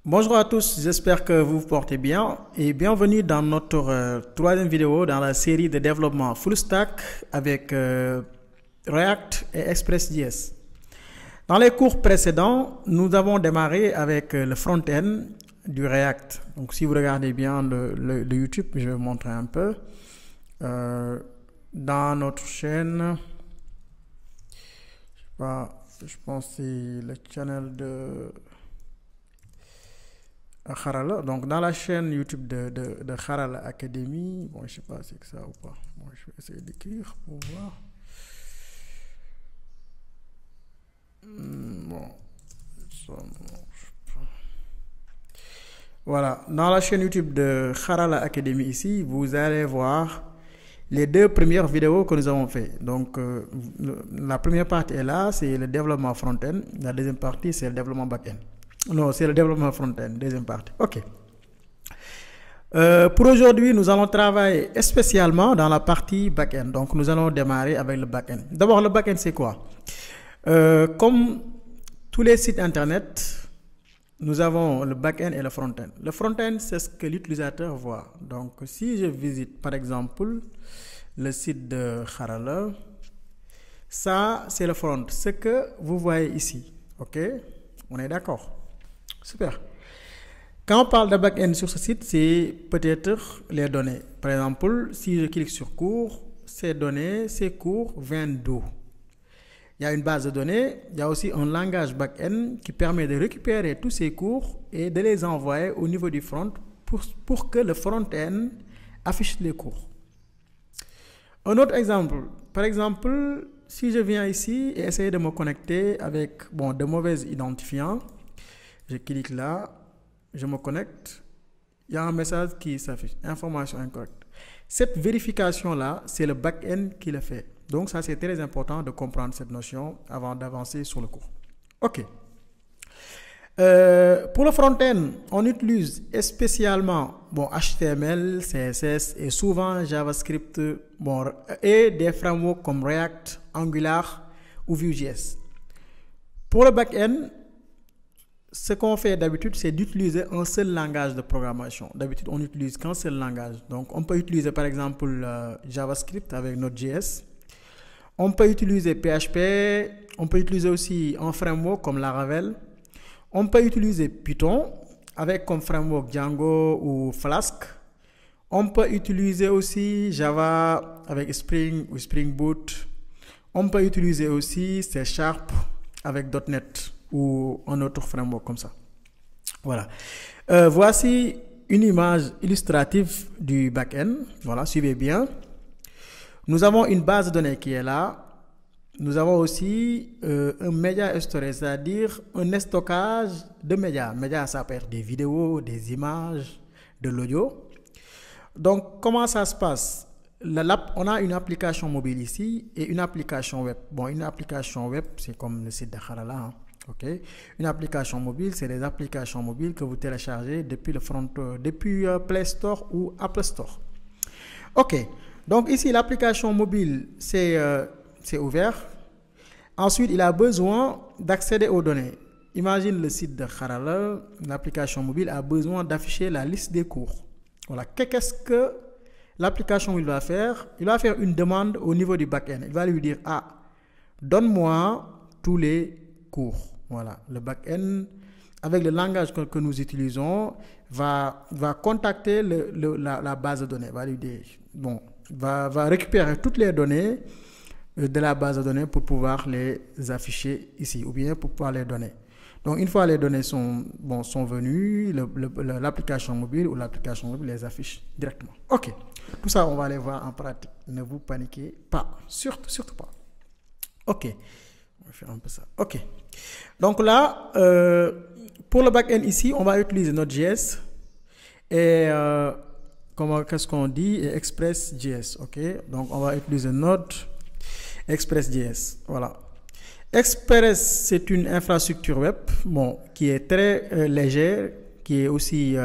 Bonjour à tous, j'espère que vous vous portez bien et bienvenue dans notre troisième vidéo dans la série de développement full stack avec React et Express.js. Dans les cours précédents, nous avons démarré avec le front-end du React. Donc si vous regardez bien le YouTube, je vais vous montrer un peu. Dans notre chaîne, je pense que c'est le channel de Harala. Donc dans la chaîne YouTube de Harala Academy, bon, je sais pas si c'est ça ou pas. Bon, je vais essayer d'écrire pour voir. Bon, ça marche pas. Voilà, dans la chaîne YouTube de Harala Academy ici, vous allez voir les deux premières vidéos que nous avons fait. Donc la première partie est là, c'est le développement front-end. La deuxième partie, c'est le développement back-end. Non, c'est le développement front-end, deuxième partie. Ok. Pour aujourd'hui, nous allons travailler spécialement dans la partie back-end. Donc, nous allons démarrer avec le back-end. D'abord, le back-end, c'est quoi? Comme tous les sites internet, nous avons le back-end et le front-end. Le front-end, c'est ce que l'utilisateur voit. Donc, si je visite, par exemple, le site de Harala, ça, c'est le front. Ce que vous voyez ici. Ok? On est d'accord? Super. Quand on parle de back-end sur ce site, c'est peut-être les données. Par exemple, si je clique sur cours, ces données, ces cours viennent d'où? Il y a une base de données, il y a aussi un langage back-end qui permet de récupérer tous ces cours et de les envoyer au niveau du front pour que le front-end affiche les cours. Un autre exemple, par exemple, si je viens ici et essayer de me connecter avec de mauvais identifiants, je clique là, je me connecte, il y a un message qui s'affiche, information incorrecte. Cette vérification-là, c'est le back-end qui le fait. Donc ça, c'est très important de comprendre cette notion avant d'avancer sur le cours. Ok. Pour le front-end, on utilise spécialement HTML, CSS et souvent JavaScript et des frameworks comme React, Angular ou Vue.js. Pour le back-end, ce qu'on fait d'habitude, c'est d'utiliser un seul langage de programmation. D'habitude, on n'utilise qu'un seul langage. Donc, on peut utiliser par exemple JavaScript avec Node.js. On peut utiliser PHP. On peut utiliser aussi un framework comme Laravel. On peut utiliser Python avec comme framework Django ou Flask. On peut utiliser aussi Java avec Spring ou Spring Boot. On peut utiliser aussi C# avec .NET ou un autre framework comme ça. Voilà. Voici une image illustrative du back-end. Voilà, suivez bien. Nous avons une base de données qui est là. Nous avons aussi un media storage, c'est-à-dire un stockage de médias. Médias, ça peut être des vidéos, des images, de l'audio. Donc, comment ça se passe? On a une application mobile ici et une application web. Bon, une application web, c'est comme le site de Harala. Hein. Okay. Une application mobile, c'est des applications mobiles que vous téléchargez depuis depuis Play Store ou Apple Store. Ok, donc ici l'application mobile c'est ouvert. Ensuite, il a besoin d'accéder aux données. Imagine le site de Harala, l'application mobile a besoin d'afficher la liste des cours. Voilà, qu'est-ce que l'application mobile va faire? Il va faire une demande au niveau du back-end. Il va lui dire donne-moi tous les cours. Voilà, le back-end, avec le langage que nous utilisons, va contacter la base de données, va lui dire, va récupérer toutes les données de la base de données pour pouvoir les afficher ici, ou bien pour pouvoir les donner. Donc, une fois les données sont venues, l'application mobile ou l'application mobile les affiche directement. Ok, tout ça, on va aller voir en pratique. Ne vous paniquez pas, surtout pas. Ok. On va faire un peu ça. Ok. Donc là, pour le back-end ici, on va utiliser Node.js et qu'est-ce qu'on dit? Et Express.js. Ok. Donc on va utiliser Node, Express.js. Voilà. Express, c'est une infrastructure web, qui est très légère, qui est aussi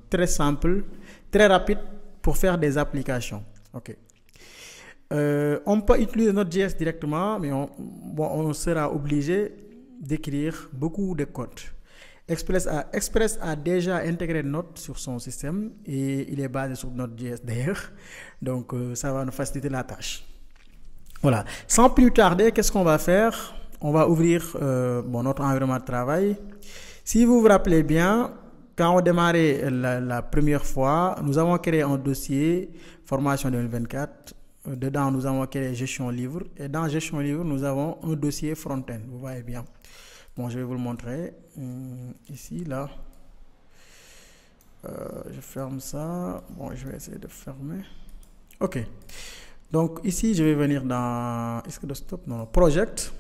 très simple, très rapide pour faire des applications. Ok. On peut utiliser Node.js directement, mais on sera obligé d'écrire beaucoup de code. Express a déjà intégré Node sur son système et il est basé sur Node.js d'ailleurs. Donc, ça va nous faciliter la tâche. Voilà. Sans plus tarder, qu'est-ce qu'on va faire? On va ouvrir notre environnement de travail. Si vous vous rappelez bien, quand on démarrait la première fois, nous avons créé un dossier formation 2024. Dedans, nous avons créé gestion livre. Et dans gestion livre, nous avons un dossier front-end. Vous voyez bien. Bon, je vais vous le montrer. Ici, là. Je ferme ça. Bon, je vais essayer de fermer. OK. Donc, ici, je vais venir dans... Est-ce que desktop? Non, project.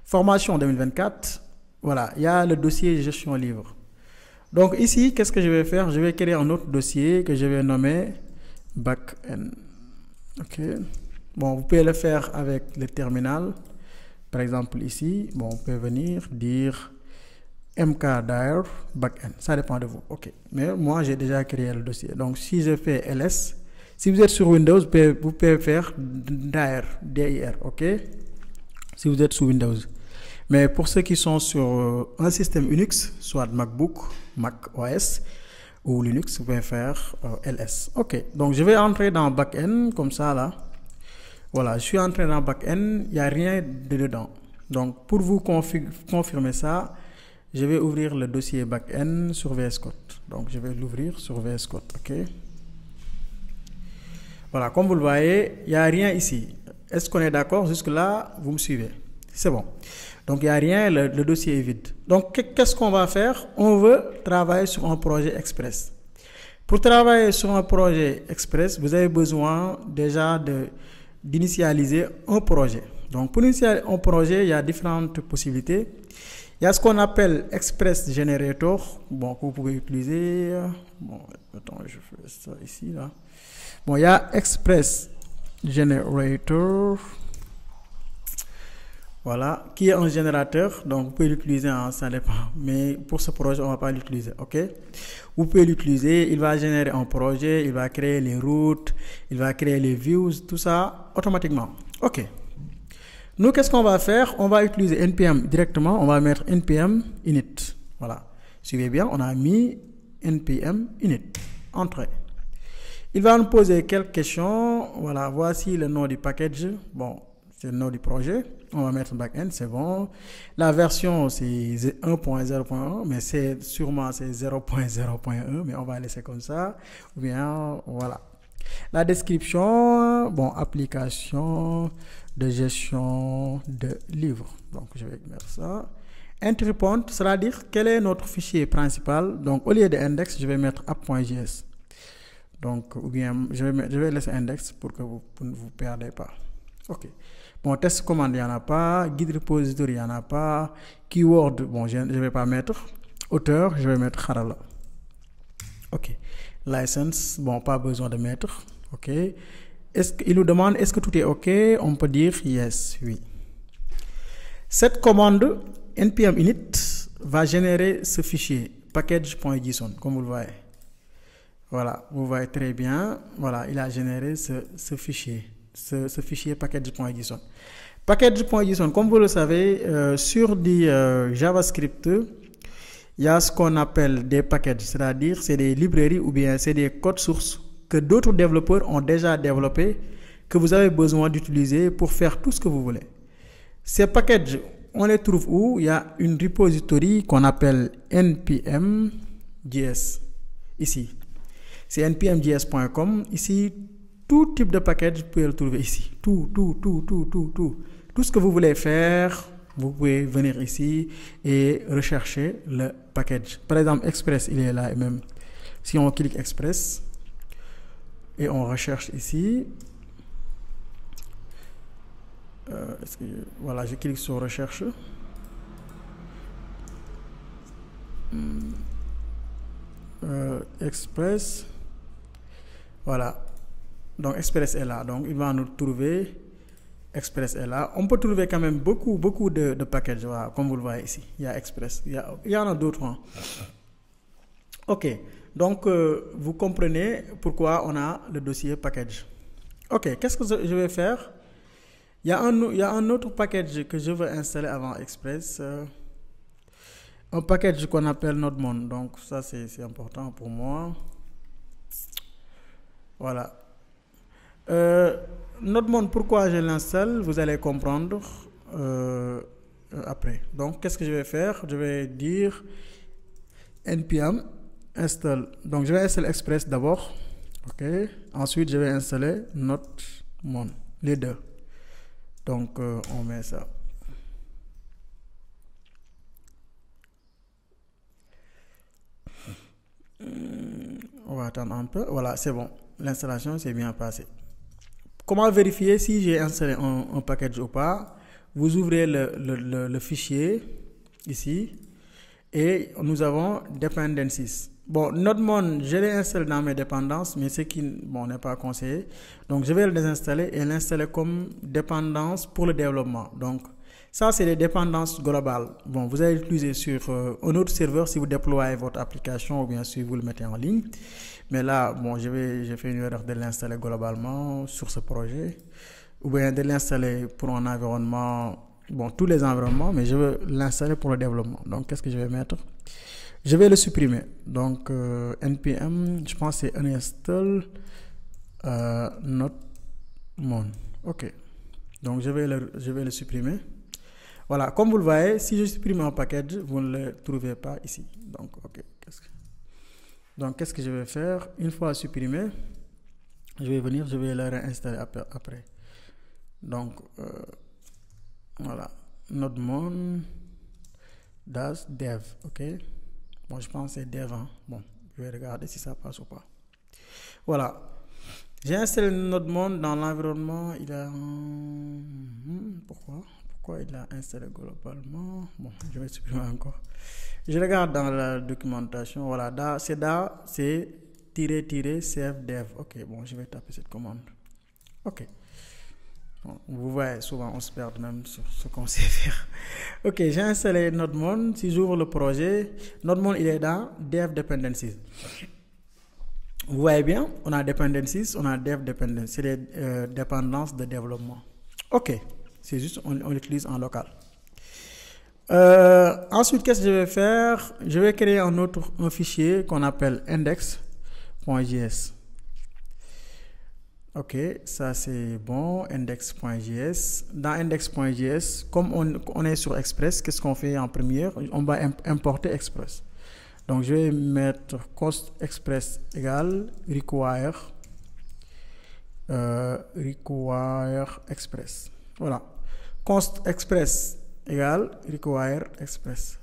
Formation 2024. Voilà, il y a le dossier gestion livre. Donc, ici, qu'est-ce que je vais faire? Je vais créer un autre dossier que je vais nommer backend. OK. Bon, vous pouvez le faire avec le terminal. Par exemple, ici, bon, on peut venir dire mkdir backend. Ça dépend de vous. OK. Mais moi, j'ai déjà créé le dossier. Donc, si je fais ls, si vous êtes sur Windows, vous pouvez faire dir, dir. OK. Si vous êtes sous Windows. Mais pour ceux qui sont sur un système Unix, soit MacBook, Mac OS ou Linux, vous pouvez faire ls. OK. Donc, je vais entrer dans backend comme ça, là. Voilà, je suis entré dans backend, il n'y a rien dedans. Donc, pour vous confirmer ça, je vais ouvrir le dossier backend sur VS Code. Donc, je vais l'ouvrir sur VS Code. OK. Voilà, comme vous le voyez, il n'y a rien ici. Est-ce qu'on est d'accord? Jusque-là, vous me suivez. C'est bon. Donc, il n'y a rien, le dossier est vide. Donc, qu'est-ce qu'on va faire? On veut travailler sur un projet Express. Pour travailler sur un projet Express, vous avez besoin déjà d'initialiser un projet. Donc, pour initialiser un projet, il y a différentes possibilités. Il y a ce qu'on appelle Express Generator, bon, que vous pouvez utiliser. Bon, attends, je fais ça ici, là. Bon, il y a Express Generator, voilà, qui est un générateur. Donc, vous pouvez l'utiliser, ça dépend. Mais pour ce projet, on ne va pas l'utiliser, OK? Vous pouvez l'utiliser, il va générer un projet, il va créer les routes, il va créer les views, tout ça automatiquement. OK. Nous, qu'est-ce qu'on va faire? On va utiliser npm directement, on va mettre npm init. Voilà. Suivez bien, on a mis npm init. Entrée. Il va nous poser quelques questions. Voilà, voici le nom du package. Bon, c'est le nom du projet. On va mettre backend, c'est bon. La version, c'est 1.0.1, mais c'est sûrement 0.0.1, mais on va laisser comme ça. Ou bien, voilà. La description, bon, application de gestion de livre. Donc, je vais mettre ça. Entry point, c'est-à-dire quel est notre fichier principal. Donc, au lieu de index, je vais mettre app.js. Donc, ou bien, je vais laisser index pour que vous ne vous perdez pas. OK. Bon, test commande, il n'y en a pas. Guide repository, il n'y en a pas. Keyword, bon, je ne vais pas mettre. Auteur, je vais mettre Harala. OK. License, bon, pas besoin de mettre. OK. Il nous demande, est-ce que tout est OK? On peut dire yes, oui. Cette commande, npm init, va générer ce fichier, package.json, comme vous le voyez. Voilà, vous voyez très bien. Voilà, il a généré ce fichier. Ce fichier package.json. Package.json, comme vous le savez, sur du JavaScript, il y a ce qu'on appelle des packages, c'est-à-dire c'est des librairies ou bien c'est des codes sources que d'autres développeurs ont déjà développés, que vous avez besoin d'utiliser pour faire tout ce que vous voulez. Ces packages, on les trouve où? Il y a une repository qu'on appelle npm.js, ici. C'est npmjs.com. Ici, tout type de package, vous pouvez le trouver ici. Tout. Tout ce que vous voulez faire, vous pouvez venir ici et rechercher le package. Par exemple, Express, il est là et même. Si on clique Express et on recherche ici, voilà, je clique sur recherche. Express, voilà. Donc Express est là, donc il va nous trouver. Express est là. On peut trouver quand même beaucoup de packages, voilà, comme vous le voyez ici. Il y a Express, il y en a d'autres. Hein. OK, donc vous comprenez pourquoi on a le dossier package. OK, qu'est-ce que je vais faire? Il y a un autre package que je veux installer avant Express. un package qu'on appelle NodeMon. Donc ça c'est important pour moi. Voilà. NodeMon, pourquoi je l'installe, vous allez comprendre après. Donc qu'est-ce que je vais faire? Je vais dire npm install. Donc je vais installer Express d'abord. Ok. Ensuite je vais installer NodeMon, les deux. Donc on met ça. On va attendre un peu. Voilà, c'est bon. L'installation s'est bien passée. Comment vérifier si j'ai installé un package ou pas? Vous ouvrez le fichier ici et nous avons dependencies. Bon, NodeMon, je l'ai installé dans mes dépendances, mais ce qui n'est pas conseillé. Donc, je vais le désinstaller et l'installer comme dépendance pour le développement. Donc, ça, c'est les dépendances globales. Bon, vous allez l'utiliser sur un autre serveur si vous déployez votre application ou bien si vous le mettez en ligne. Mais là, bon, j'ai fait une erreur de l'installer globalement sur ce projet ou bien de l'installer pour un environnement, bon, tous les environnements, mais je veux l'installer pour le développement. Donc, qu'est-ce que je vais mettre? Je vais le supprimer. Donc, npm, je pense que c'est uninstall NodeMon. OK. Donc, je vais le supprimer. Voilà, comme vous le voyez, si je supprime un package, vous ne le trouvez pas ici. Donc, OK. Donc, qu'est-ce que je vais faire? Une fois supprimé, je vais venir, je vais le réinstaller après. Donc, voilà, NodeMon dash dev, ok. Bon, je pense que c'est dev, hein. Bon, je vais regarder si ça passe ou pas. Voilà, j'ai installé NodeMon dans l'environnement. Il a pourquoi il a installé globalement? Bon, je vais supprimer encore. Je regarde dans la documentation. Voilà, c'est -cfdev. Ok, bon, je vais taper cette commande. Ok. Bon, vous voyez, souvent on se perd même sur ce qu'on sait faire. Ok, j'ai installé NodeMon. Si j'ouvre le projet, NodeMon il est dans Dev Dependencies. Vous voyez bien, on a Dependencies, on a Dev Dependencies. C'est les dépendances de développement. Ok, c'est juste, on l'utilise en local. Ensuite, qu'est-ce que je vais faire? Je vais créer un fichier qu'on appelle index.js. Ok, ça c'est bon, index.js. Dans index.js, comme on est sur Express, qu'est-ce qu'on fait en première? On va importer Express. Donc je vais mettre const express égale require express. Voilà, const express égale require express.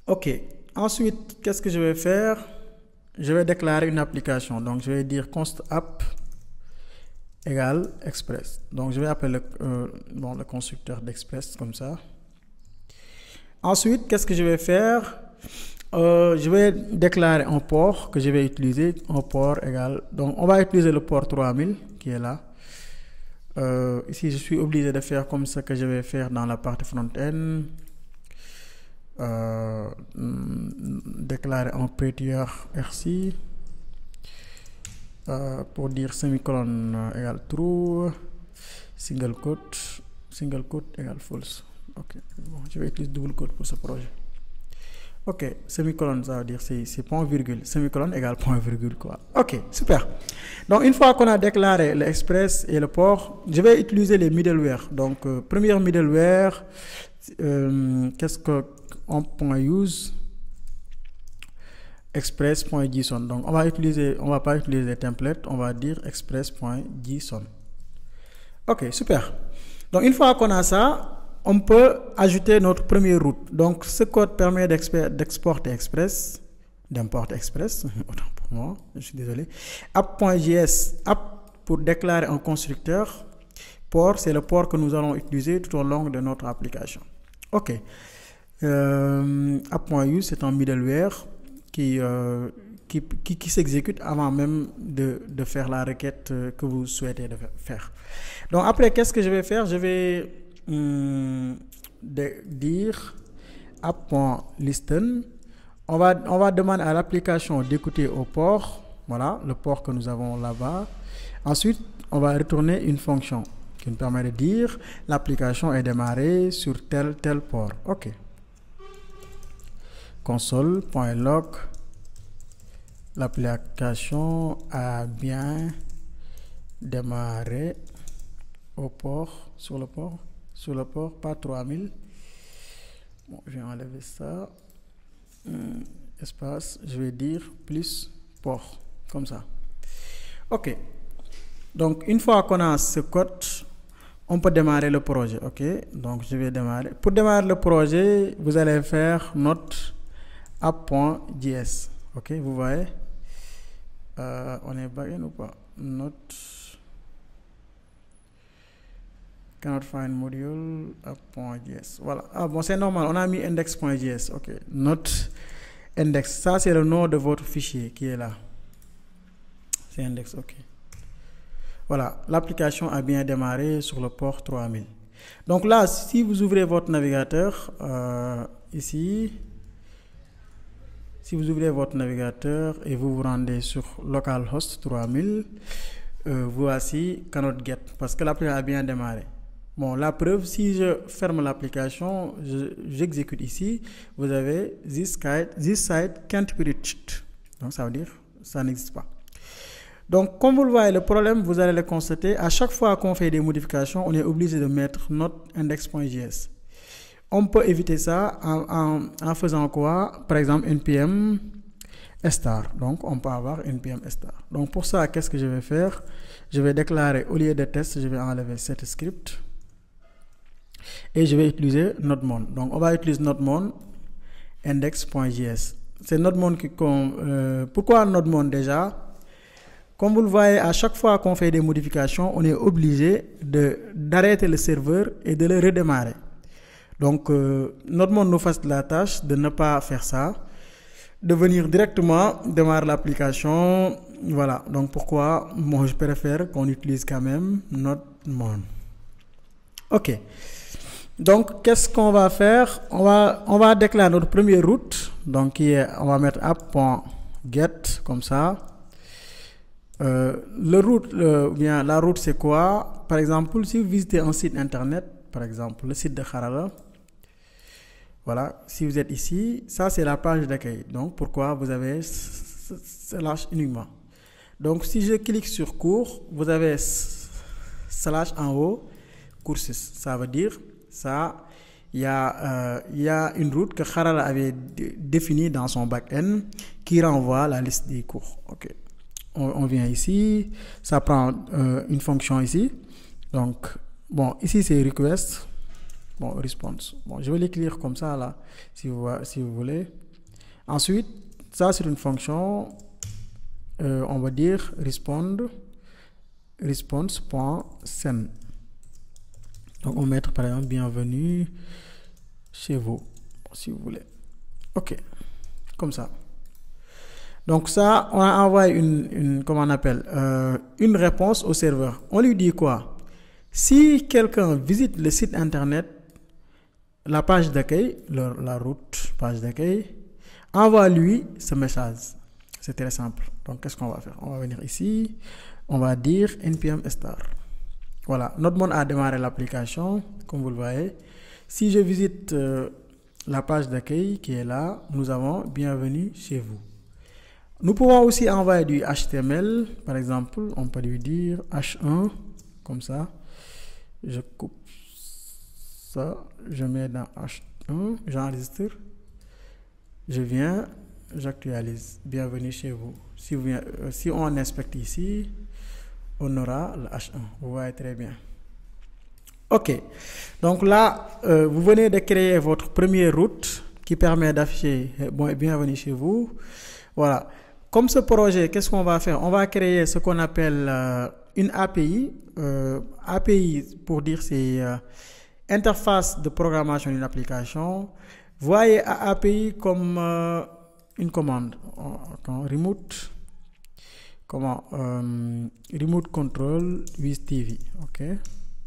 Ok, ensuite qu'est-ce que je vais faire? Je vais déclarer une application. Donc je vais dire const app égale express. Donc je vais appeler le constructeur d'express comme ça. Ensuite, qu'est-ce que je vais faire? Je vais déclarer un port que je vais utiliser. Un port égal. Donc on va utiliser le port 3000 qui est là. Ici, je suis obligé de faire comme ça que je vais faire dans la partie front-end. Déclarer un prettier RC pour dire semicolon égale true, single quote égale false. Ok, bon, je vais utiliser double quote pour ce projet. Ok, semicolon, ça veut dire c'est point virgule, semicolon égale point virgule quoi. Ok, super. Donc une fois qu'on a déclaré l'express et le port, je vais utiliser les middleware. Donc première middleware, qu'est-ce que on .use express.json. Donc on va pas utiliser template, on va dire express.json. Ok, super. Donc une fois qu'on a ça, on peut ajouter notre première route. Donc ce code permet d'exporter Express, d'importer Express, autant pour moi, je suis désolé. App.js, app pour déclarer un constructeur. Port, c'est le port que nous allons utiliser tout au long de notre application. Ok. App.use, c'est un middleware qui s'exécute avant même de faire la requête que vous souhaitez faire. Donc après, qu'est-ce que je vais faire? Je vais dire app.listen. On va demander à l'application d'écouter au port. Voilà, le port que nous avons là-bas. Ensuite, on va retourner une fonction qui nous permet de dire l'application est démarrée sur tel port. Ok. console.log. L'application a bien démarré au port, sur le port, pas 3000. Bon, je vais enlever ça. Espace, je vais dire plus port, comme ça. Ok. Donc, une fois qu'on a ce code, on peut démarrer le projet. Ok. Donc, je vais démarrer. Pour démarrer le projet, vous allez faire notre app.js. Ok. Vous voyez, on est backend ou pas? Not cannot find module app.js. Voilà. Ah bon, c'est normal. On a mis index.js. Ok. Not index. Ça, c'est le nom de votre fichier qui est là. C'est index. Ok. Voilà, l'application a bien démarré sur le port 3000. Donc là, si vous ouvrez votre navigateur, ici, si vous ouvrez votre navigateur et vous vous rendez sur localhost 3000, voici cannot get, parce que l'application a bien démarré. Bon, la preuve, si je ferme l'application, j'exécute ici, vous avez this site can't be reached. Donc ça veut dire ça n'existe pas. Donc, comme vous le voyez, le problème, vous allez le constater, à chaque fois qu'on fait des modifications, on est obligé de mettre notre index.js. On peut éviter ça en faisant quoi? Par exemple, npm star. Donc, on peut avoir npm star. Donc, pour ça, qu'est-ce que je vais faire? Je vais déclarer, au lieu de test, je vais enlever cet script. Et je vais utiliser nodemon. Donc, on va utiliser nodemon index.js. C'est nodemon qui... pourquoi nodemon déjà? Comme vous le voyez, à chaque fois qu'on fait des modifications, on est obligé d'arrêter le serveur et de le redémarrer. Donc, nodemon nous facilite la tâche de ne pas faire ça, de venir directement démarrer l'application. Voilà. Donc, pourquoi moi je préfère qu'on utilise quand même nodemon. Ok. Donc, qu'est-ce qu'on va faire? On va déclarer notre première route. Donc, on va mettre app.get comme ça. La route c'est quoi? Par exemple, si vous visitez un site internet, par exemple le site de Harala, voilà, si vous êtes ici, ça c'est la page d'accueil. Donc pourquoi vous avez slash uniquement? Donc si je clique sur cours, vous avez slash en haut, courses. Ça veut dire ça, il y a une route que Harala avait définie dans son back-end qui renvoie la liste des cours. Ok. On vient ici, ça prend une fonction ici. Donc, bon, ici c'est request, bon, response. Bon, je vais l'écrire comme ça là, si vous voulez. Ensuite, ça c'est une fonction, on va dire response.send. Donc, on va mettre par exemple bienvenue chez vous, si vous voulez. Ok, comme ça. Donc ça, on a envoyé comment on appelle, une réponse au serveur. On lui dit quoi? Si quelqu'un visite le site internet, la page d'accueil, la route, page d'accueil, envoie-lui ce message. C'est très simple. Donc qu'est-ce qu'on va faire? On va venir ici, on va dire npm star. Voilà, notre monde a démarré l'application, comme vous le voyez. Si je visite la page d'accueil qui est là, nous avons bienvenue chez vous. Nous pouvons aussi envoyer du HTML, par exemple, on peut lui dire H1, comme ça. Je coupe ça, je mets dans H1, j'enregistre, je viens, j'actualise. Bienvenue chez vous. Si on inspecte ici, on aura le H1. Vous voyez très bien. Ok. Donc là, vous venez de créer votre première route qui permet d'afficher bienvenue chez vous. Voilà. Comme ce projet, qu'est-ce qu'on va faire? On va créer ce qu'on appelle une API. API, pour dire, c'est interface de programmation d'une application. Voyez API comme une commande. Remote control with TV. Ok.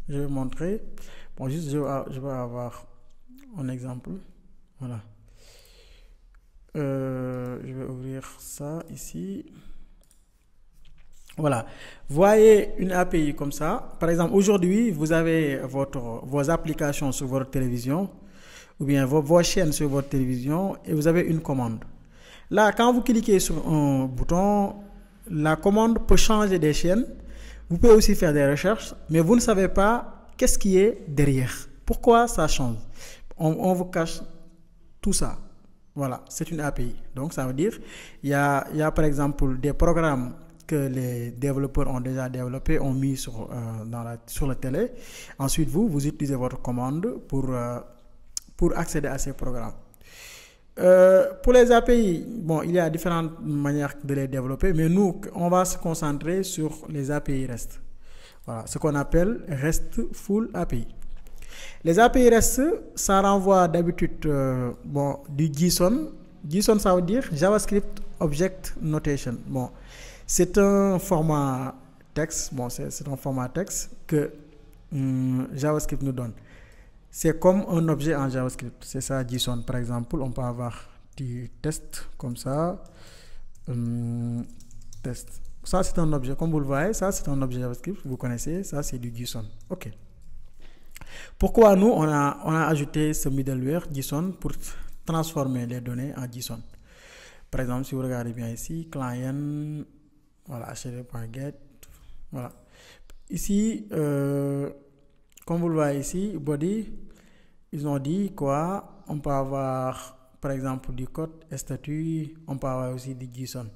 Je vais montrer. Bon, juste je vais avoir un exemple. Voilà. Je vais ouvrir ça ici. Voilà. Voyez une API comme ça. Par exemple, aujourd'hui, vous avez vos applications sur votre télévision. ou bien vos chaînes sur votre télévision et vous avez une commande. Là, quand vous cliquez sur un bouton, la commande peut changer des chaînes. Vous pouvez aussi faire des recherches, mais vous ne savez pas qu'est-ce qui est derrière. Pourquoi ça change? On vous cache tout ça. Voilà, c'est une API. Donc, ça veut dire il y a par exemple des programmes que les développeurs ont déjà développés, ont mis sur la télé. Ensuite, vous utilisez votre commande pour accéder à ces programmes. Pour les API, bon, il y a différentes manières de les développer, mais nous, on va se concentrer sur les API REST. Voilà, ce qu'on appelle RESTful API. Les API REST, ça renvoie d'habitude du JSON. JSON, ça veut dire JavaScript Object Notation. Bon, c'est un format texte. Bon, c'est un format texte que JavaScript nous donne. C'est comme un objet en JavaScript. C'est ça, JSON. Par exemple, on peut avoir des tests comme ça. Test. Ça, c'est un objet. Comme vous le voyez, ça, c'est un objet JavaScript. Vous connaissez, ça, c'est du JSON. OK. Pourquoi nous, on a ajouté ce middleware JSON pour transformer les données en JSON. Par exemple, si vous regardez bien ici, client, voilà, http.get, voilà. Ici, comme vous le voyez ici, body, ils ont dit quoi? On peut avoir, par exemple, du code, statut, on peut avoir aussi du JSON.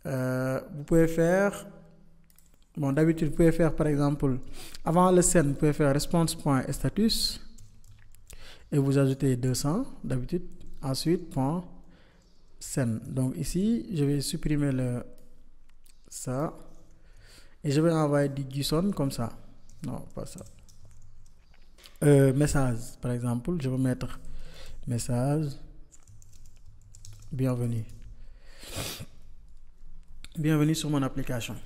Vous pouvez faire, bon, d'habitude, vous pouvez faire, par exemple, avant le send, vous pouvez faire response.status et vous ajoutez 200, d'habitude. Ensuite, .send. Donc ici, je vais supprimer ça et je vais envoyer du JSON comme ça. Non, pas ça. Message, par exemple, je vais mettre message, bienvenue. Bienvenue sur mon application.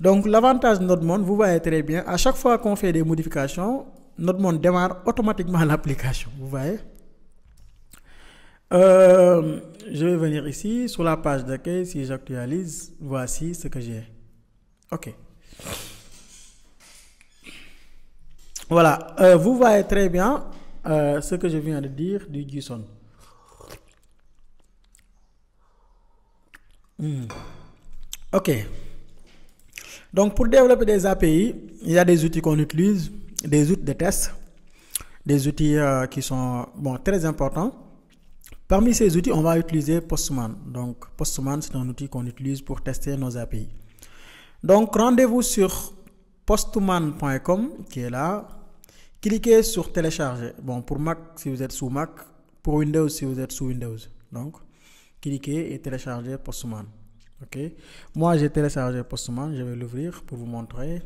Donc, l'avantage de notre monde, vous voyez très bien, à chaque fois qu'on fait des modifications, notre monde démarre automatiquement l'application. Vous voyez? Je vais venir ici, sur la page d'accueil, si j'actualise, voici ce que j'ai. OK. Voilà, vous voyez très bien ce que je viens de dire du JSON. OK. Donc, pour développer des API, il y a des outils qu'on utilise, des outils de test, des outils qui sont très importants. Parmi ces outils, on va utiliser Postman. Donc, Postman, c'est un outil qu'on utilise pour tester nos API. Donc, rendez-vous sur postman.com qui est là. Cliquez sur télécharger. Bon, pour Mac, si vous êtes sous Mac, pour Windows, si vous êtes sous Windows. Donc, cliquez et téléchargez Postman. OK. Moi, j'ai téléchargé Postman. Je vais l'ouvrir pour vous montrer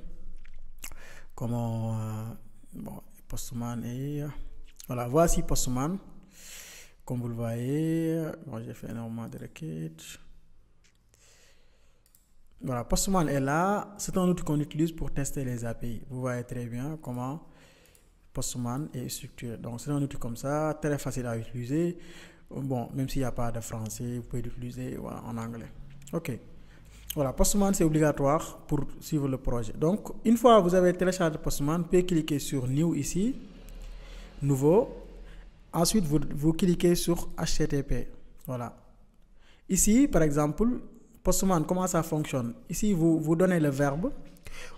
comment Postman est. Voilà, voici Postman. Comme vous le voyez, moi j'ai fait énormément de requêtes. Voilà, Postman est là. C'est un outil qu'on utilise pour tester les API. Vous voyez très bien comment Postman est structuré. Donc, c'est un outil comme ça, très facile à utiliser. Bon, même s'il n'y a pas de français, vous pouvez l'utiliser en anglais. OK. Voilà, Postman, c'est obligatoire pour suivre le projet. Donc, une fois que vous avez téléchargé Postman, vous pouvez cliquer sur New ici, Nouveau. Ensuite, vous cliquez sur HTTP. Voilà. Ici, par exemple, Postman, comment ça fonctionne? Ici, vous donnez le verbe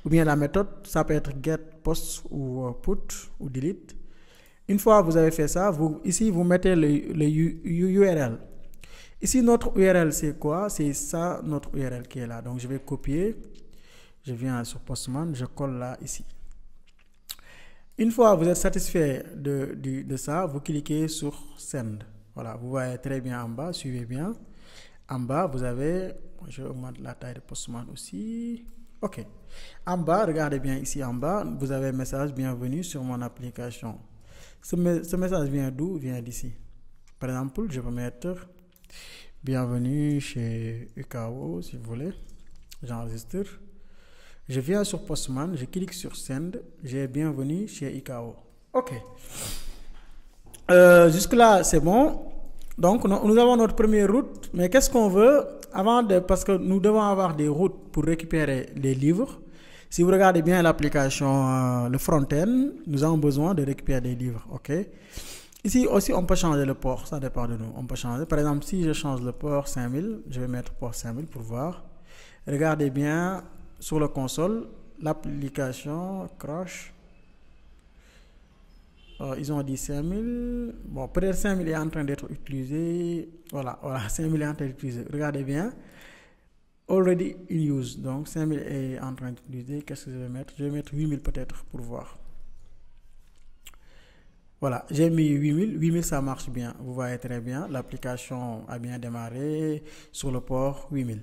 ou bien la méthode. Ça peut être get, post ou put ou delete. Une fois que vous avez fait ça, ici, vous mettez le URL. Ici, notre URL, c'est quoi? C'est ça, notre URL qui est là. Donc, je vais copier. Je viens sur Postman, je colle là, ici. Une fois que vous êtes satisfait de ça, vous cliquez sur Send. Voilà, vous voyez très bien en bas, suivez bien. En bas, vous avez, je augmente la taille de Postman aussi. OK. En bas, regardez bien ici en bas, vous avez un message bienvenue sur mon application. Ce message vient d'où? Vient d'ici. Par exemple, je peux mettre bienvenue chez UKO, si vous voulez. J'enregistre. Je viens sur Postman, je clique sur Send, j'ai bienvenue chez IKO. OK. Jusque-là, c'est bon. Donc, nous avons notre première route. Mais qu'est-ce qu'on veut parce que nous devons avoir des routes pour récupérer les livres. Si vous regardez bien l'application, le front-end, nous avons besoin de récupérer des livres, ok? Ici aussi, on peut changer le port, ça dépend de nous. On peut changer, par exemple, si je change le port 5000, je vais mettre port 5000 pour voir. Regardez bien sur la console, l'application crash. Ils ont dit 5000. Bon, peut-être 5000 est en train d'être utilisé. Voilà, 5000 est en train d'être utilisé. Regardez bien. Already in use. Donc, 5000 est en train d'utiliser. Qu'est-ce que je vais mettre? Je vais mettre 8000 peut-être pour voir. Voilà, j'ai mis 8000. 8000, ça marche bien. Vous voyez très bien. L'application a bien démarré sur le port 8000.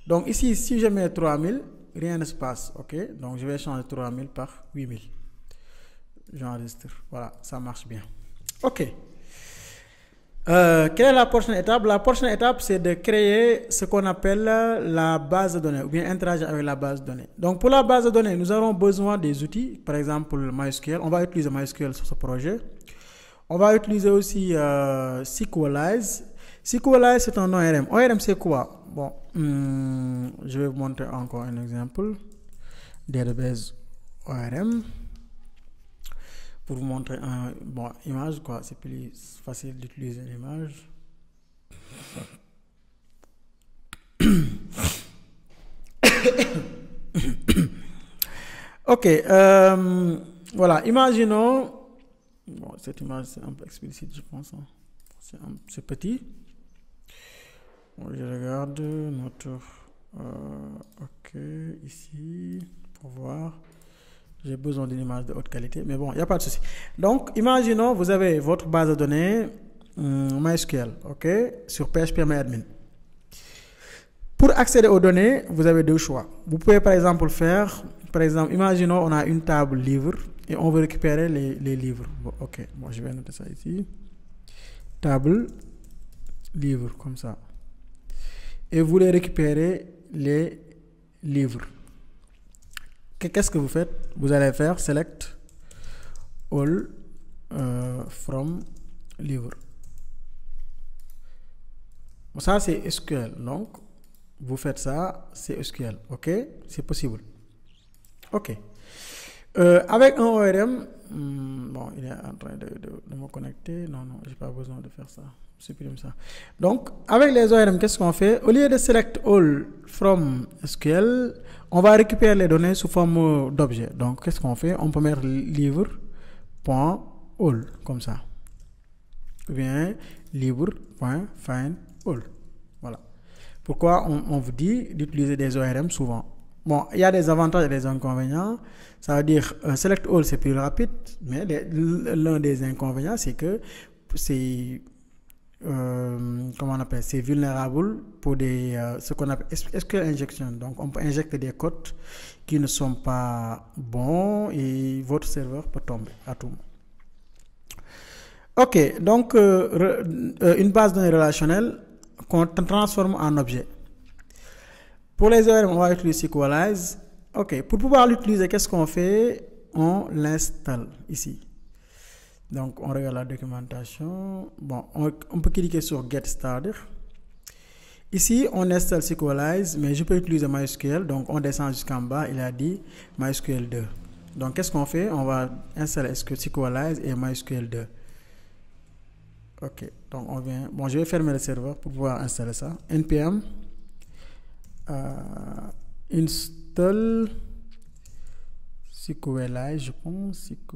Donc, ici, si je mets 3000, rien ne se passe. OK? Donc, je vais changer 3000 par 8000. J'enregistre. Voilà, ça marche bien. OK. Quelle est la prochaine étape? La prochaine étape, c'est de créer ce qu'on appelle la base de données ou bien interagir avec la base de données. Donc, pour la base de données, nous aurons besoin des outils, par exemple MySQL. On va utiliser MySQL sur ce projet. On va utiliser aussi SQLize. SQLize, c'est un ORM. ORM, c'est quoi? Bon, je vais vous montrer encore un exemple. Database ORM. Pour vous montrer un image, quoi, c'est plus facile d'utiliser l'image. Ok, voilà, imaginons, bon, cette image c'est un peu explicite, je pense, hein. C'est petit. Bon, je regarde notre, ok, ici, pour voir. J'ai besoin d'une image de haute qualité, mais bon, il n'y a pas de souci. Donc, imaginons, vous avez votre base de données MySQL, ok, sur PHPMyAdmin. Pour accéder aux données, vous avez deux choix. Vous pouvez par exemple faire, imaginons on a une table livre et on veut récupérer les livres. Bon, ok, bon, je vais noter ça ici. Table livre, comme ça. Et vous voulez récupérer les livres. Qu'est-ce que vous faites? Vous allez faire select all from livre. Ça c'est SQL. Donc vous faites ça, c'est SQL. Ok, c'est possible. Ok. Avec un ORM, bon, il est en train de me connecter. Non, j'ai pas besoin de faire ça. Supprime ça. Donc avec les ORM, qu'est-ce qu'on fait? Au lieu de select all from SQL, on va récupérer les données sous forme d'objet. Donc, qu'est-ce qu'on fait? On peut mettre livre.all comme ça. Ou bien livre.findAll. Voilà. Pourquoi on vous dit d'utiliser des ORM souvent? Bon, il y a des avantages et des inconvénients. Ça veut dire, select all, c'est plus rapide, mais l'un des inconvénients, c'est que c'est comment on appelle, c'est vulnérable pour ce qu'on appelle SQL injection. Donc on peut injecter des codes qui ne sont pas bons et votre serveur peut tomber à tout moment. Ok, donc une base de données relationnelle qu'on transforme en objet. Pour les ORM, on va utiliser SQLize. Ok, pour pouvoir l'utiliser, qu'est-ce qu'on fait? On l'installe ici. Donc, on regarde la documentation. Bon, on peut cliquer sur Get Started. Ici, on installe SQLize, mais je peux utiliser MySQL. Donc, on descend jusqu'en bas. Il a dit MySQL 2. Donc, qu'est-ce qu'on fait? On va installer SQLize et MySQL 2. Ok, donc on vient. Bon, je vais fermer le serveur pour pouvoir installer ça. npm install SQLize, je pense, SQLize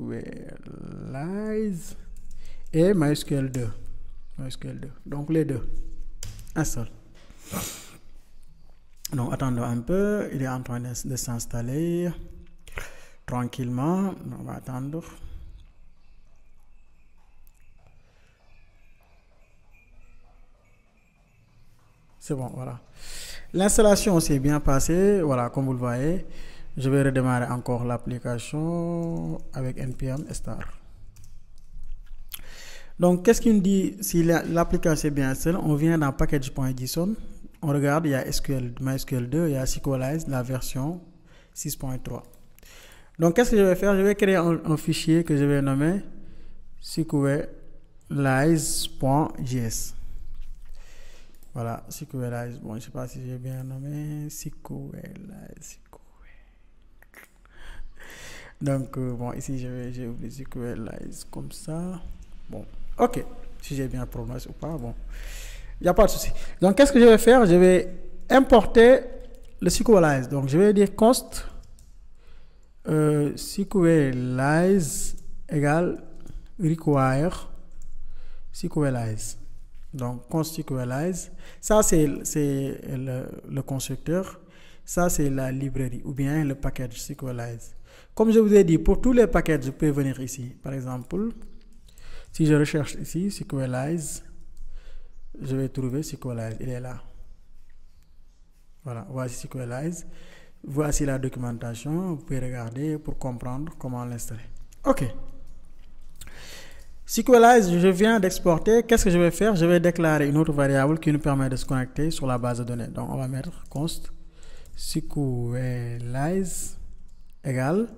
et MySQL 2. MySQL 2. Donc les deux. Install. Donc attendons un peu, il est en train de s'installer tranquillement. On va attendre. C'est bon, voilà. L'installation s'est bien passée, voilà, comme vous le voyez. Je vais redémarrer encore l'application avec npm start. Donc, qu'est-ce qu'il nous dit si l'application est bien installée? On vient dans package.json, on regarde, il y a MySQL 2, il y a SQLize, la version 6.3. Donc, qu'est-ce que je vais faire? Je vais créer un fichier que je vais nommer SQLize.js. Voilà, SQLize. Bon, je ne sais pas si j'ai bien nommé SQLize. Donc, bon, ici, j'ai oublié SQLize comme ça. Bon, ok. Si j'ai bien prononcé ou pas, bon. Il n'y a pas de souci. Donc, qu'est-ce que je vais faire? Je vais importer le SQLize. Donc, je vais dire const SQLize égale require SQLize. Donc, const SQLize. Ça, c'est le constructeur. Ça, c'est la librairie ou bien le package SQLize. Comme je vous ai dit, pour tous les packages, je peux venir ici. Par exemple, si je recherche ici SQLize, je vais trouver SQLize. Il est là. Voilà, voici SQLize. Voici la documentation. Vous pouvez regarder pour comprendre comment l'installer. OK. SQLize, je viens d'exporter. Qu'est-ce que je vais faire? Je vais déclarer une autre variable qui nous permet de se connecter sur la base de données. Donc, on va mettre const SQLize égale.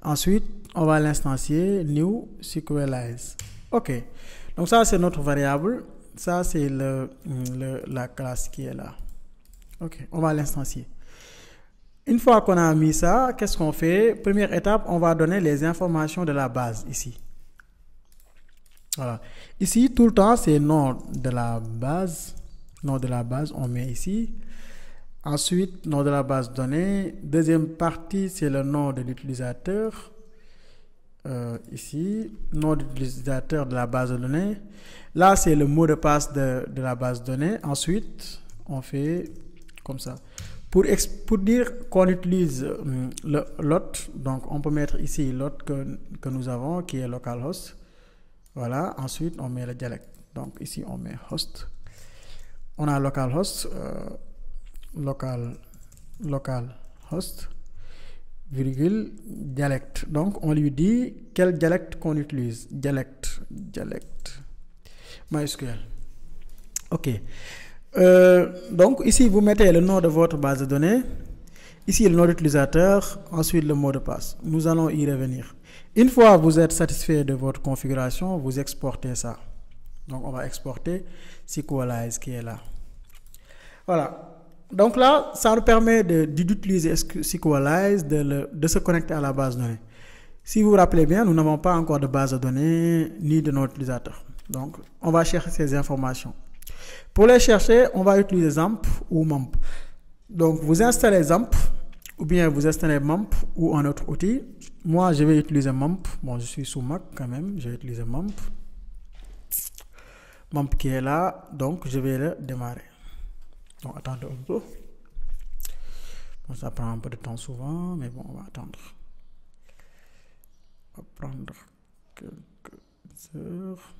Ensuite, on va l'instancier new SQLize. OK. Donc, ça, c'est notre variable. Ça, c'est la classe qui est là. OK. On va l'instancier. Une fois qu'on a mis ça, qu'est-ce qu'on fait? Première étape, on va donner les informations de la base ici. Voilà. Ici, tout le temps, c'est nom de la base. Nom de la base, on met ici. Ensuite, nom de la base donnée. Deuxième partie, c'est le nom de l'utilisateur. Ici, nom de l'utilisateur de la base de données. Là, c'est le mot de passe de la base de données. Ensuite, on fait comme ça. Pour dire qu'on utilise le lot, donc on peut mettre ici lot que nous avons, qui est localhost. Voilà. Ensuite, on met le dialecte. Donc ici, on met host. On a localhost. Localhost, virgule, dialecte. Donc, on lui dit quel dialecte qu'on utilise. Dialecte, MySQL. OK. Donc, ici, vous mettez le nom de votre base de données. Ici, le nom d'utilisateur. Ensuite, le mot de passe. Nous allons y revenir. Une fois que vous êtes satisfait de votre configuration, vous exportez ça. Donc, on va exporter SQLize qui est là. Voilà. Donc là, ça nous permet d'utiliser SQLize, de se connecter à la base de données. Si vous vous rappelez bien, nous n'avons pas encore de base de données ni de notre utilisateur. Donc, on va chercher ces informations. Pour les chercher, on va utiliser XAMPP ou MAMP. Donc, vous installez XAMPP ou bien vous installez MAMP ou un autre outil. Moi, je vais utiliser MAMP. Bon, je suis sous Mac quand même. Je vais utiliser MAMP. MAMP qui est là. Donc, je vais le démarrer. Donc, attendez un peu. Bon, ça prend un peu de temps souvent, mais bon, on va attendre. On va prendre quelques heures.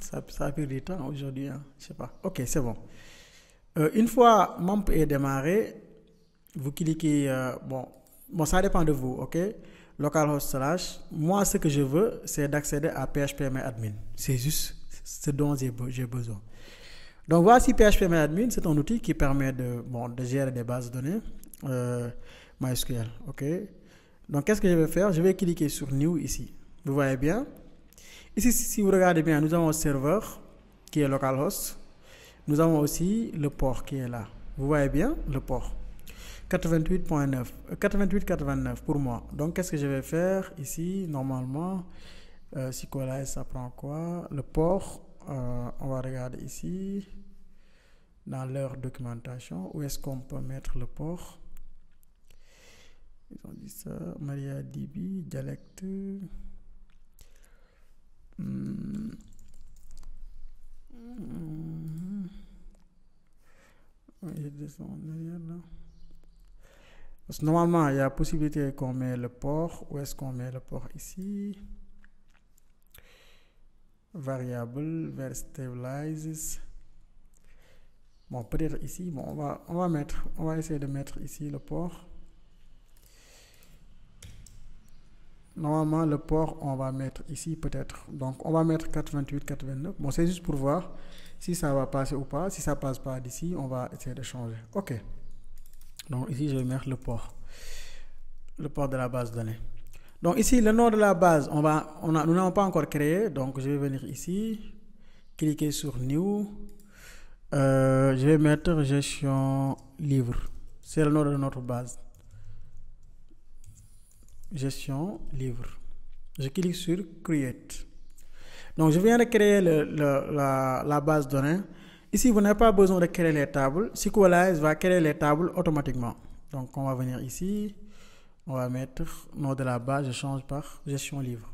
Ça a pris du temps aujourd'hui, hein? Je sais pas. OK, c'est bon. Une fois MAMP est démarré, vous cliquez, bon, ça dépend de vous, OK? Localhost /. Moi, ce que je veux, c'est d'accéder à phpMyAdmin. C'est juste ce dont j'ai besoin. Donc, voici phpMyAdmin. C'est un outil qui permet de gérer des bases de données MySQL, OK? Donc, qu'est-ce que je vais faire? Je vais cliquer sur New ici. Vous voyez bien? Ici, si vous regardez bien, nous avons un serveur qui est localhost. Nous avons aussi le port qui est là. Vous voyez bien le port? 88.89 pour moi. Donc, qu'est-ce que je vais faire ici? Normalement, SQLize, ça prend quoi? Le port, on va regarder ici, dans leur documentation. Où est-ce qu'on peut mettre le port? Ils ont dit ça. MariaDB, dialecte. Je descends derrière là. Parce que normalement, il y a possibilité qu'on met le port. Où est-ce qu'on met le port ici? Variable, vers stabilizes. Bon, peut-être ici. Bon, on va essayer de mettre ici le port. Normalement, le port, on va mettre ici peut-être. Donc, on va mettre 88.89. Bon, c'est juste pour voir si ça va passer ou pas. Si ça passe pas d'ici, on va essayer de changer. OK. Donc, ici, je vais mettre le port de la base de données. Donc ici, le nom de la base, nous n'avons pas encore créé, donc je vais venir ici, cliquer sur New, je vais mettre gestion livre, c'est le nom de notre base. Gestion livre. Je clique sur Create. Donc je viens de créer la base de données. Ici, vous n'avez pas besoin de créer les tables. SQLize va créer les tables automatiquement. Donc on va venir ici. On va mettre nom de la base, je change par gestion livre.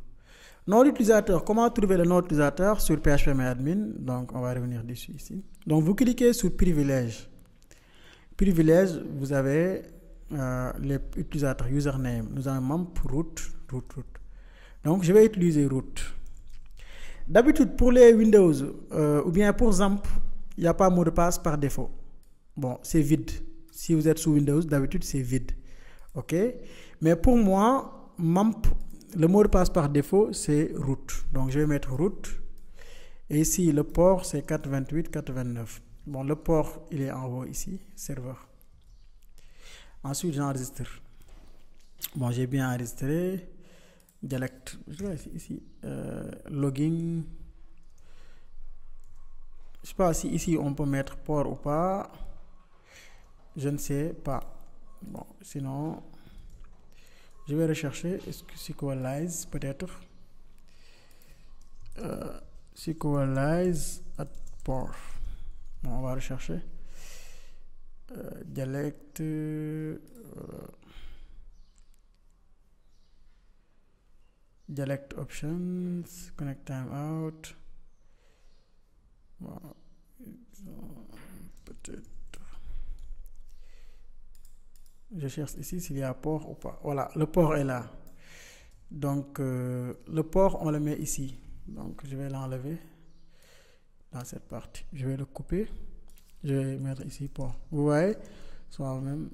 Nom d'utilisateur, comment trouver le nom d'utilisateur sur PHPMyAdmin? Donc on va revenir dessus ici. Donc vous cliquez sur privilèges. Privilèges, vous avez les utilisateurs, username. Nous avons membre root. Donc je vais utiliser root. D'habitude pour les Windows ou bien pour XAMPP, il n'y a pas mot de passe par défaut. Bon, c'est vide. Si vous êtes sous Windows, d'habitude c'est vide. Ok, mais pour moi, MAMP, le mot de passe par défaut, c'est root. Donc je vais mettre root. Et ici, le port, c'est 428.429. Bon, le port, il est en haut ici, serveur. Ensuite, j'enregistre. Bon, j'ai bien enregistré. Dialect, je vais ici, login. Je ne sais pas si ici on peut mettre port ou pas. Je ne sais pas. Bon, sinon, je vais rechercher. Est-ce que SQLize peut-être SQLize at port. Bon, on va rechercher. Dialect. Dialect options. Connect timeout. Bon, peut-être. Je cherche ici s'il y a port ou pas. Voilà, le port est là. Donc, le port, on le met ici. Donc, je vais l'enlever dans cette partie. Je vais le couper. Je vais mettre ici port. Vous voyez, soit même,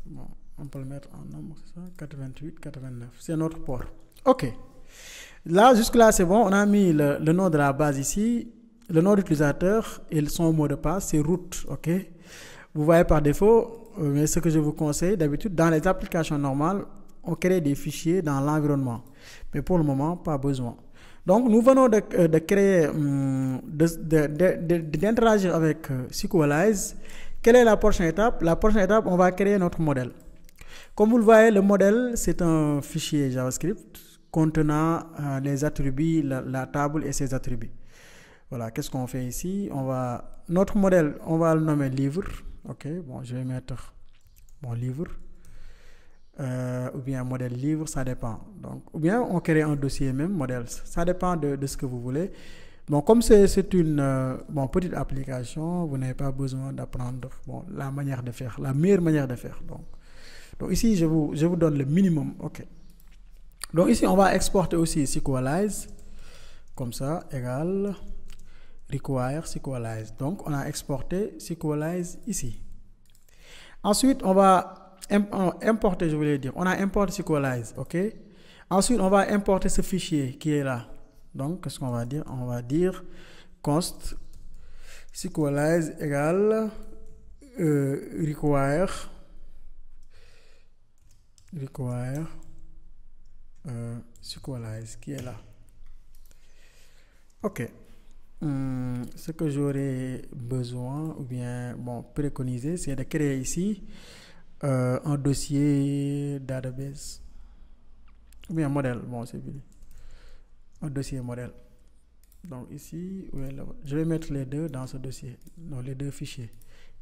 bon, on peut le mettre en nombre, c'est ça, 88, 89. C'est notre port. OK. Là, jusque-là, c'est bon. On a mis le nom de la base ici, le nom d'utilisateur et son mot de passe, c'est root. OK. Vous voyez par défaut. Mais ce que je vous conseille, d'habitude, dans les applications normales, on crée des fichiers dans l'environnement. Mais pour le moment, pas besoin. Donc, nous venons de créer, d'interagir avec SQLize. Quelle est la prochaine étape? La prochaine étape, on va créer notre modèle. Comme vous le voyez, le modèle, c'est un fichier JavaScript contenant les attributs, la table et ses attributs. Voilà, qu'est-ce qu'on fait ici? Notre modèle, on va le nommer livre. Ok, bon, je vais mettre mon livre ou bien modèle livre, ça dépend. Donc, ou bien on crée un dossier même modèle, ça dépend de ce que vous voulez. Bon, comme c'est une petite application, vous n'avez pas besoin d'apprendre la manière de faire, la meilleure manière de faire. Donc ici, je vous donne le minimum. Ok. Donc ici, on va exporter aussi SQLize, comme ça, égal require SQLize. Donc, on a exporté SQLize ici. Ensuite, on va importer, je voulais dire, on a importé SQLize, ok? Ensuite, on va importer ce fichier qui est là. Donc, qu'est-ce qu'on va dire? On va dire const SQLize égale require SQLize qui est là. Ok. Ce que j'aurais besoin ou bien préconisé, c'est de créer ici un dossier database ou bien modèle. Bon, c'est bien. Un dossier modèle. Donc ici, je vais mettre les deux dans ce dossier. Non, les deux fichiers.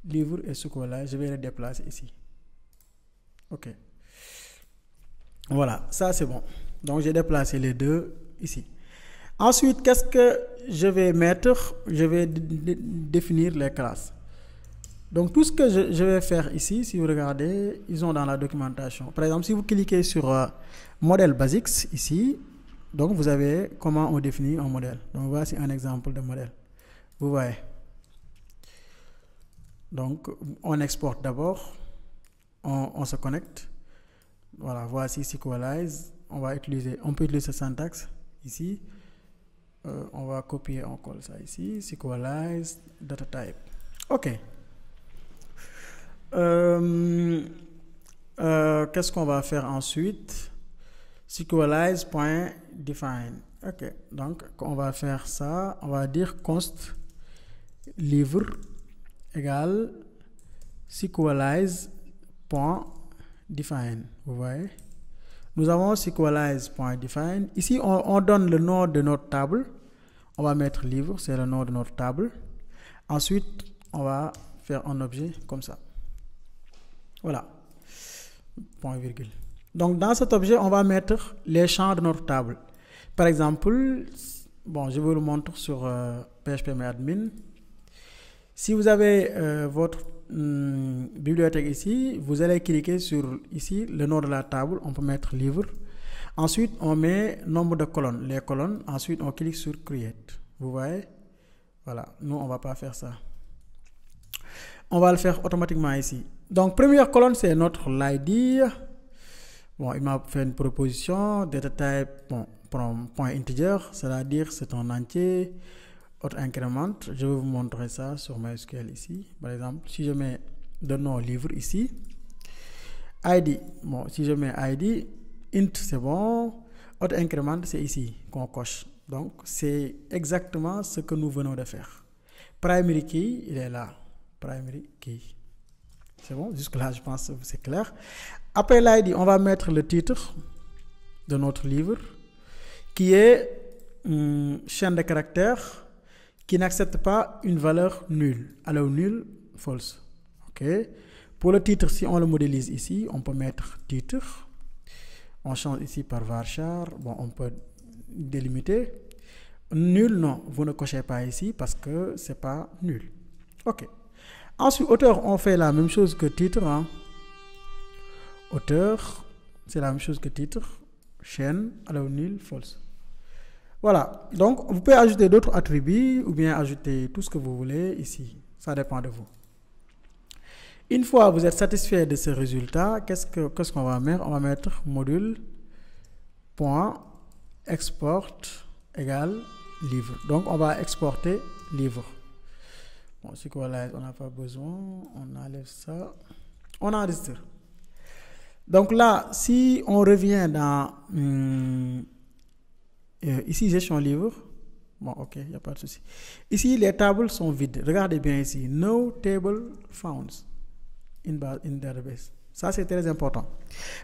Livre et SQLize, je vais les déplacer ici. Ok. Voilà, ça c'est bon. Donc j'ai déplacé les deux ici. Ensuite, qu'est-ce que je vais mettre? Je vais définir les classes. Donc tout ce que je vais faire ici, si vous regardez, ils sont dans la documentation. Par exemple, si vous cliquez sur modèle basics ici, donc vous avez comment on définit un modèle. Donc voici un exemple de modèle. Vous voyez. Donc on exporte d'abord, on se connecte. Voilà, voici SQLize. On peut utiliser ce syntaxe ici. On va copier, on colle ça ici. SQLize data type. Ok. Qu'est-ce qu'on va faire ensuite? sequelize.define. Ok, donc on va faire ça, on va dire const livre égale sequelize.define. Vous voyez, nous avons sequelize.define. Ici, on donne le nom de notre table. On va mettre livre, c'est le nom de notre table. Ensuite, on va faire un objet comme ça. Voilà. Point virgule. Donc, dans cet objet, on va mettre les champs de notre table. Par exemple, bon, je vous le montre sur phpMyAdmin. Si vous avez votre bibliothèque ici, vous allez cliquer sur ici le nom de la table. On peut mettre livre. Ensuite, on met nombre de colonnes, les colonnes. Ensuite, on clique sur create. Vous voyez? Voilà. Nous, on ne va pas faire ça. On va le faire automatiquement ici. Donc, première colonne, c'est notre ID. Bon, il m'a fait une proposition. Data type, bon, point integer, c'est-à-dire c'est un entier. Autre incrément. Je vais vous montrer ça sur MySQL ici. Par exemple, si je mets le nom livre ici. ID. Bon, si je mets ID. Int, c'est bon. Autre incrément, c'est ici qu'on coche. Donc, c'est exactement ce que nous venons de faire. Primary key, il est là. Primary key. C'est bon? Jusque-là, je pense que c'est clair. Après l'ID, on va mettre le titre de notre livre qui est chaîne de caractères qui n'accepte pas une valeur nulle. Alors, nulle, false. OK? Pour le titre, si on le modélise ici, on peut mettre titre. On change ici par varchar. Bon, on peut délimiter. Nul, non. Vous ne cochez pas ici parce que c'est pas nul. OK. Ensuite, auteur, on fait la même chose que titre. Hein. Auteur, c'est la même chose que titre. Chaîne, alors nul, false. Voilà. Donc, vous pouvez ajouter d'autres attributs ou bien ajouter tout ce que vous voulez ici. Ça dépend de vous. Une fois que vous êtes satisfait de ce résultat, qu'est-ce qu'on va mettre? On va mettre module.export égale livre. Donc, on va exporter livre. Bon, c'est quoi là? On n'a pas besoin. On enlève ça. On enregistre. Donc là, si on revient dans ici, gestion livre. Bon, ok, il n'y a pas de souci. Ici, les tables sont vides. Regardez bien ici. No table found in database. Ça, c'est très important.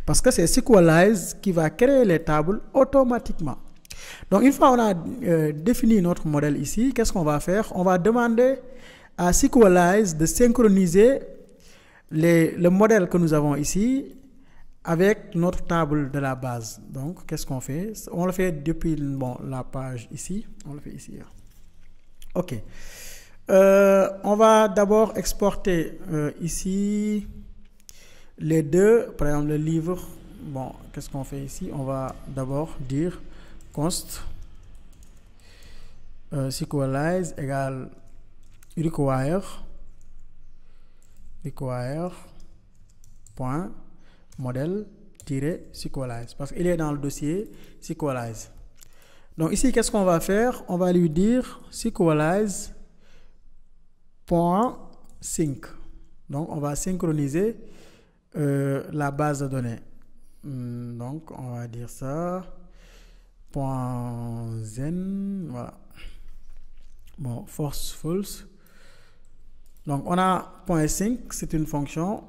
Parce que c'est Sequelize qui va créer les tables automatiquement. Donc, une fois qu'on a défini notre modèle ici, qu'est-ce qu'on va faire? On va demander à Sequelize de synchroniser le modèle que nous avons ici avec notre table de la base. Donc, qu'est-ce qu'on fait? On le fait depuis la page ici. On le fait ici. OK. On va d'abord exporter ici les deux. Par exemple, le livre. Bon, qu'est-ce qu'on fait ici? On va d'abord dire const Sequelize égale require point modèle-Sequelize parce qu'il est dans le dossier Sequelize. Donc ici, qu'est-ce qu'on va faire? On va lui dire Sequelize.sync. Donc on va synchroniser la base de données. Donc on va dire ça. .zen, voilà. Bon, force false. Donc on a .sync, c'est une fonction.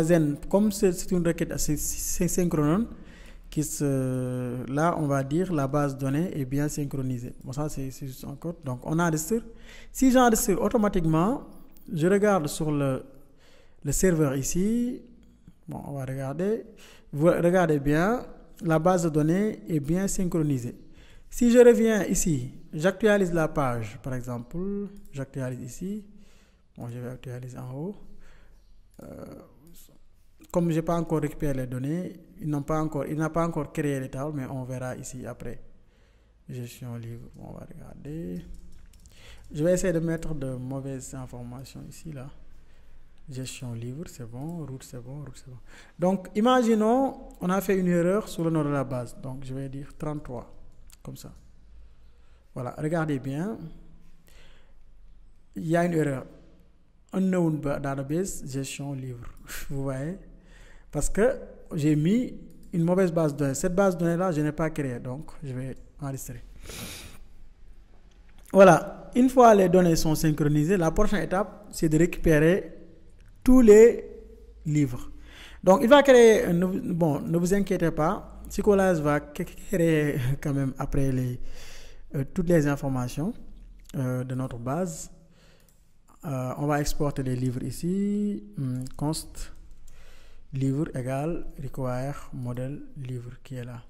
.zen, comme c'est une requête synchrone, là on va dire la base de données est bien synchronisée. Bon, ça c'est juste un code. Donc on enregistre. Si j'enregistre automatiquement, je regarde sur le serveur ici. Bon, on va regarder. Vous regardez bien, la base de données est bien synchronisée. Si je reviens ici, j'actualise la page, par exemple, j'actualise ici. Bon, je vais actualiser en haut. Comme je n'ai pas encore récupéré les données, il n'a pas encore créé les tables, mais on verra ici après. Gestion livre, on va regarder. Je vais essayer de mettre de mauvaises informations ici, là. Gestion livre, c'est bon. Route, c'est bon. Route, c'est bon. Donc, imaginons, on a fait une erreur sur le nom de la base. Donc, je vais dire 33, comme ça. Voilà, regardez bien. Il y a une erreur. Unknown database, gestion livre. Vous voyez? Parce que j'ai mis une mauvaise base de données. Cette base de données-là, je n'ai pas créée, donc je vais enregistrer. Voilà, une fois les données sont synchronisées, la prochaine étape, c'est de récupérer tous les livres. Donc, il va créer, bon, ne vous inquiétez pas, Sycolage va créer quand même après toutes les informations de notre base. On va exporter les livres ici, const livre égale require modèle livre qui est là.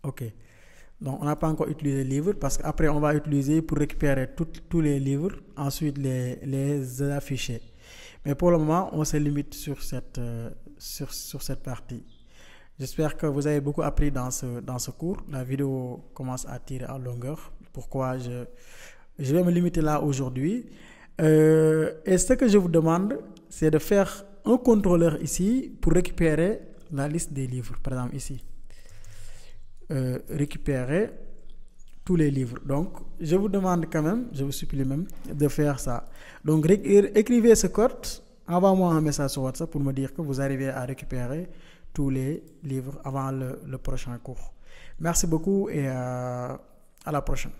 Ok. Donc, on n'a pas encore utilisé livre parce qu'après, on va utiliser pour récupérer tous les livres, ensuite les afficher. Mais pour le moment, on se limite sur cette partie. J'espère que vous avez beaucoup appris dans ce cours. La vidéo commence à tirer en longueur. Pourquoi je vais me limiter là aujourd'hui. Et ce que je vous demande, c'est de faire un contrôleur ici pour récupérer la liste des livres. Par exemple, ici. Récupérer tous les livres. Donc, je vous demande quand même, je vous supplie même de faire ça. Donc, écrivez ce code, envoyez-moi un message sur WhatsApp pour me dire que vous arrivez à récupérer tous les livres avant le prochain cours. Merci beaucoup et à la prochaine.